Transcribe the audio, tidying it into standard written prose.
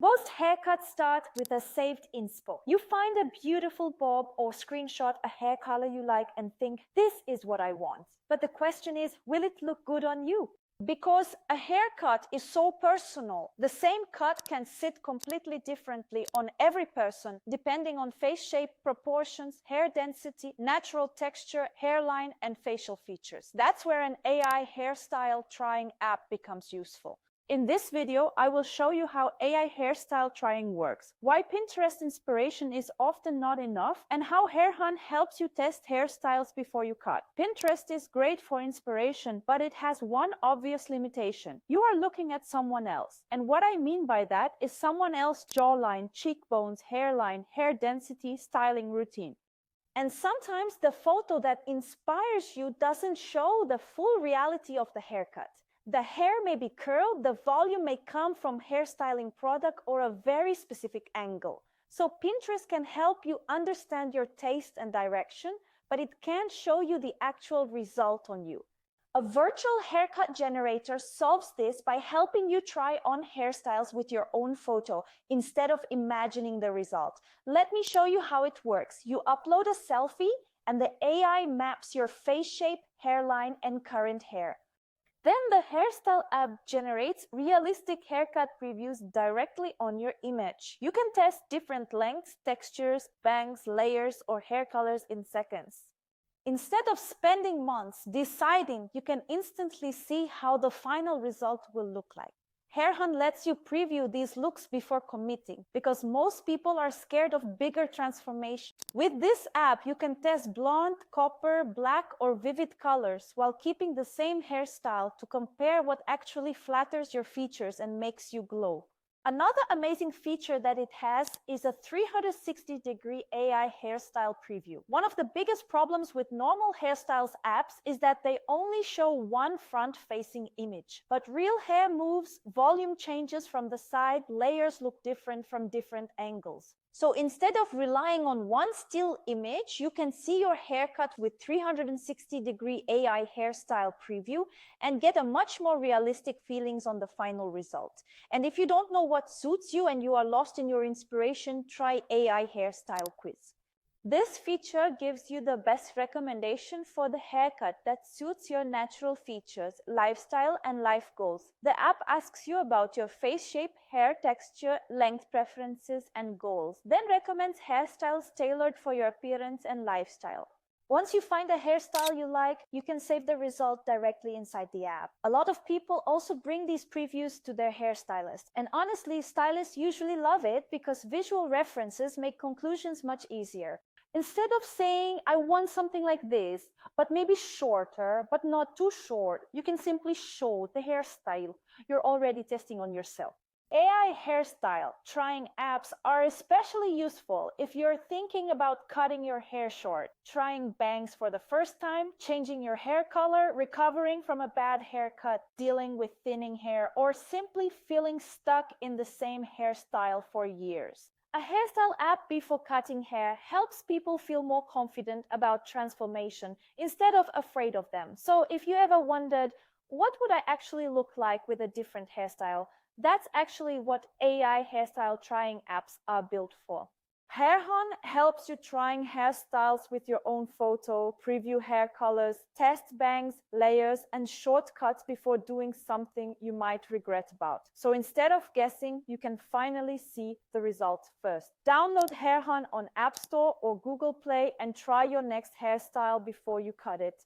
Most haircuts start with a saved inspo. You find a beautiful bob or screenshot a hair color you like and think, this is what I want. But the question is, will it look good on you? Because a haircut is so personal, the same cut can sit completely differently on every person, depending on face shape, proportions, hair density, natural texture, hairline, and facial features. That's where an AI hairstyle trying app becomes useful. In this video, I will show you how AI hairstyle trying works, why Pinterest inspiration is often not enough, and how HairHunt helps you test hairstyles before you cut. Pinterest is great for inspiration, but it has one obvious limitation. You are looking at someone else. And what I mean by that is someone else's jawline, cheekbones, hairline, hair density, styling routine. And sometimes the photo that inspires you doesn't show the full reality of the haircut. The hair may be curled, the volume may come from hairstyling product or a very specific angle. So Pinterest can help you understand your taste and direction, but it can't show you the actual result on you. A virtual haircut generator solves this by helping you try on hairstyles with your own photo instead of imagining the result. Let me show you how it works. You upload a selfie and the AI maps your face shape, hairline, and current hair. Then the Hairstyle app generates realistic haircut previews directly on your image. You can test different lengths, textures, bangs, layers, or hair colors in seconds. Instead of spending months deciding, you can instantly see how the final result will look like. HairHunt lets you preview these looks before committing because most people are scared of bigger transformations. With this app, you can test blonde, copper, black, or vivid colors while keeping the same hairstyle to compare what actually flatters your features and makes you glow. Another amazing feature that it has is a 360-degree AI hairstyle preview. One of the biggest problems with normal hairstyles apps is that they only show one front-facing image. But real hair moves, volume changes from the side, layers look different from different angles. So instead of relying on one still image, you can see your haircut with 360-degree AI hairstyle preview and get a much more realistic feelings on the final result. And if you don't know what suits you and you are lost in your inspiration, try AI hairstyle quiz. This feature gives you the best recommendation for the haircut that suits your natural features, lifestyle, and life goals. The app asks you about your face shape, hair texture, length preferences, and goals, then recommends hairstyles tailored for your appearance and lifestyle. Once you find a hairstyle you like, you can save the result directly inside the app. A lot of people also bring these previews to their hairstylist. And honestly, stylists usually love it because visual references make conclusions much easier. Instead of saying, I want something like this, but maybe shorter, but not too short, you can simply show the hairstyle you're already testing on yourself. AI hairstyle trying apps are especially useful if you're thinking about cutting your hair short, trying bangs for the first time, changing your hair color, recovering from a bad haircut, dealing with thinning hair, or simply feeling stuck in the same hairstyle for years. A hairstyle app before cutting hair helps people feel more confident about transformation instead of afraid of them. So if you ever wondered, what would I actually look like with a different hairstyle? That's actually what AI hairstyle trying apps are built for. HairHunt helps you trying hairstyles with your own photo, preview hair colors, test bangs, layers, and shortcuts before doing something you might regret about. So instead of guessing, you can finally see the result first. Download HairHunt on App Store or Google Play and try your next hairstyle before you cut it.